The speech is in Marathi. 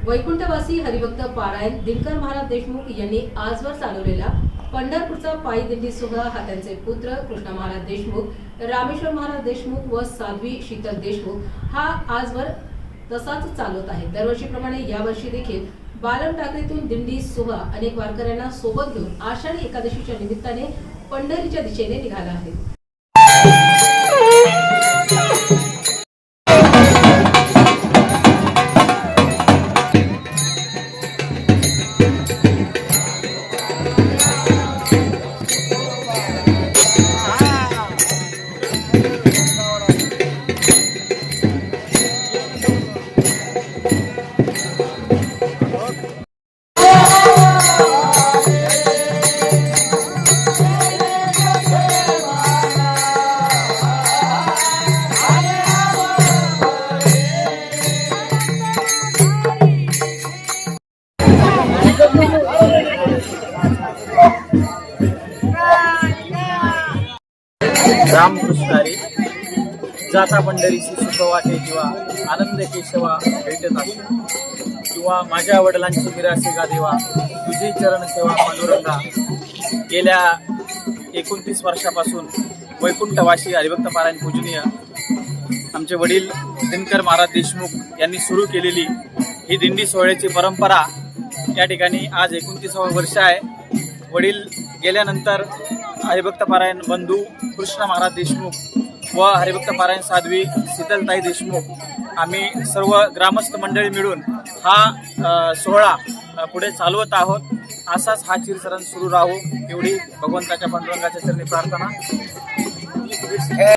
वैकुंठवासी हरिभक्त पारायण दिनकर महाराज देशमुख यांनी आजवर चालवलेला पंढरपूरचा पायी दिंडी सोहळा हा त्यांचे पुत्र कृष्णा महाराज देशमुख, रामेश्वर महाराज देशमुख व साध्वी शीतल देशमुख हा आजवर तसाच चालवत आहे। दरवर्षीप्रमाणे यावर्षी देखील बालम टाकळीतून दिंडी सोहळा अनेक वारकऱ्यांना सोबत घेऊन आषाढी एकादशीच्या निमित्ताने पंढरीच्या दिशेने निघाला आहे। रामकृष्ण हरी जाता पंढरीची सुख वाटे किंवा आनंद केशवा भेटत असो किंवा माझ्या वडिलांची निराशे गा देवा तुझे चरण सेवा पांडुरंगा। गेल्या 29 वर्षापासून वैकुंठवासी हरिभक्त पारायण पूजनीय आमचे वडील दिनकर महाराज देशमुख यांनी सुरू केलेली ही दिंडी सोहळ्याची परंपरा या ठिकाणी आज 29वे वर्ष आहे। वडील गेल्यानंतर हरिभक्त पारायण बंधू कृष्ण महाराज देशमुख व हरिभक्त पारायण साध्वी शीतलताई देशमुख आम्ही सर्व ग्रामस्थ मंडळी मिळून हा सोहळा पुढे चालवत आहोत। असाच हा चिरसरण सुरू राहू एवढी भगवंताच्या पांडुरंगाच्या चरणी प्रार्थना।